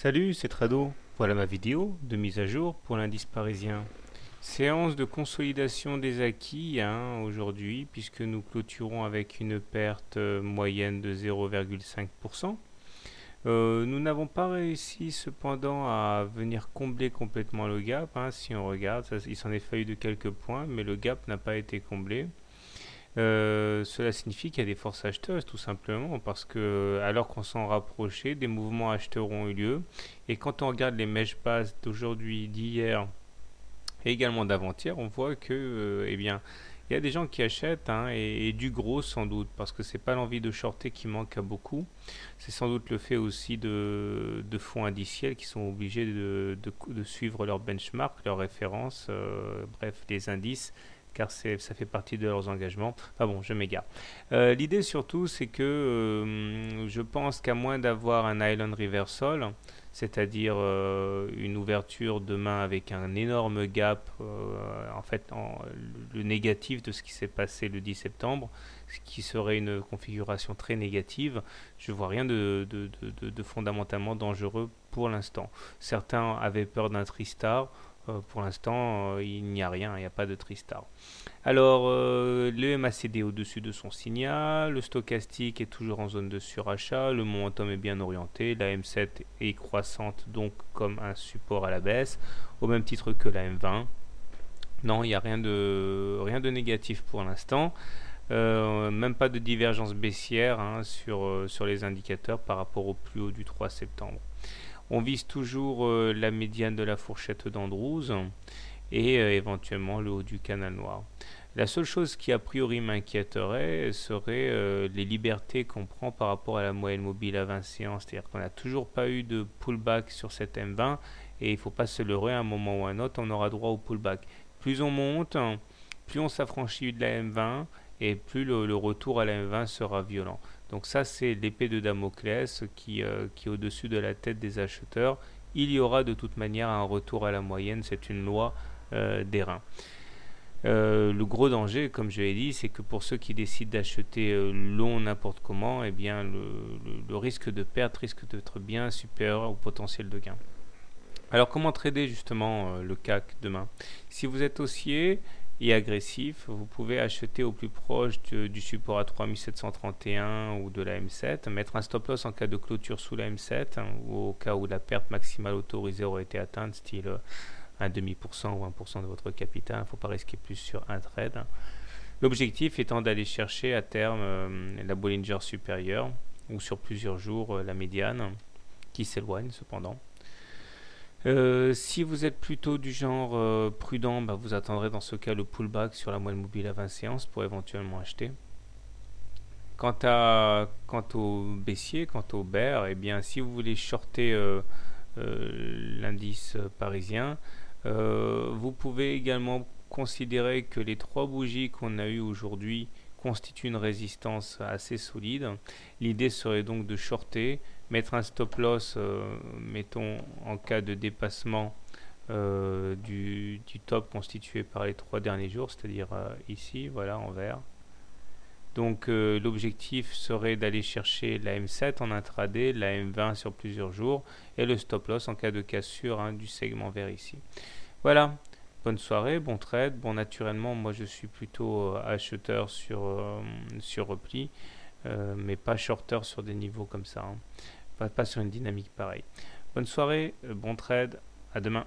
Salut, c'est Trado. Voilà ma vidéo de mise à jour pour l'indice parisien. Séance de consolidation des acquis aujourd'hui, puisque nous clôturons avec une perte moyenne de 0,5%. Nous n'avons pas réussi cependant à venir combler complètement le gap. Si on regarde, il s'en est fallu de quelques points, mais le gap n'a pas été comblé. Cela signifie qu'il y a des forces acheteuses tout simplement parce que alors qu'on s'en rapprochait, des mouvements acheteurs ont eu lieu et quand on regarde les mèches basses d'aujourd'hui, d'hier et également d'avant-hier, on voit que eh bien il y a des gens qui achètent et du gros sans doute parce que c'est pas l'envie de shorter qui manque à beaucoup, c'est sans doute le fait aussi de fonds indiciels qui sont obligés de suivre leur benchmark, leurs références, bref les indices car ça fait partie de leurs engagements. Enfin bon, je m'égare. L'idée surtout, c'est que je pense qu'à moins d'avoir un island reversal, c'est-à-dire une ouverture demain avec un énorme gap, le négatif de ce qui s'est passé le 10 septembre, ce qui serait une configuration très négative, je vois rien de fondamentalement dangereux pour l'instant. Certains avaient peur d'un Tristar. Pour l'instant, il n'y a rien, il n'y a pas de Tristar. Alors, le MACD au-dessus de son signal, le stochastique est toujours en zone de surachat, le momentum est bien orienté, la M7 est croissante donc comme un support à la baisse, au même titre que la M20. Non, il n'y a rien de négatif pour l'instant. Même pas de divergence baissière sur les indicateurs par rapport au plus haut du 3 septembre. On vise toujours la médiane de la fourchette d'Andrews et éventuellement le haut du canal noir. La seule chose qui a priori m'inquiéterait serait les libertés qu'on prend par rapport à la moyenne mobile à 20 séances. C'est-à-dire qu'on n'a toujours pas eu de pullback sur cette M20 et il ne faut pas se leurrer, à un moment ou à un autre, on aura droit au pullback. Plus on monte, plus on s'affranchit de la M20 et plus le retour à la M20 sera violent. Donc ça, c'est l'épée de Damoclès qui est au-dessus de la tête des acheteurs. Il y aura de toute manière un retour à la moyenne, c'est une loi des reins. Le gros danger, comme je l'ai dit, c'est que pour ceux qui décident d'acheter long n'importe comment, eh bien le risque de perte risque d'être bien supérieur au potentiel de gain. Alors comment trader justement le CAC demain? Si vous êtes haussier et agressif, vous pouvez acheter au plus proche du support à 3731 ou de la M7, mettre un stop loss en cas de clôture sous la M7 ou au cas où la perte maximale autorisée aurait été atteinte, style un demi% ou 1% de votre capital. Il ne faut pas risquer plus sur un trade. L'objectif étant d'aller chercher à terme la Bollinger supérieure ou sur plusieurs jours la médiane qui s'éloigne cependant. Si vous êtes plutôt du genre prudent, vous attendrez dans ce cas le pullback sur la moyenne mobile à 20 séances pour éventuellement acheter. Quant au baissier, quant au bear, eh bien si vous voulez shorter l'indice parisien, vous pouvez également considérer que les trois bougies qu'on a eues aujourd'hui constituent une résistance assez solide. L'idée serait donc de shorter, mettre un stop loss, mettons en cas de dépassement du top constitué par les trois derniers jours, c'est-à-dire ici, voilà, en vert. Donc l'objectif serait d'aller chercher la M7 en intraday, la M20 sur plusieurs jours et le stop loss en cas de cassure du segment vert ici. Voilà, bonne soirée, bon trade. Bon, naturellement, moi je suis plutôt acheteur sur repli, mais pas shorter sur des niveaux comme ça. Pas sur une dynamique pareille. Bonne soirée, bon trade, à demain.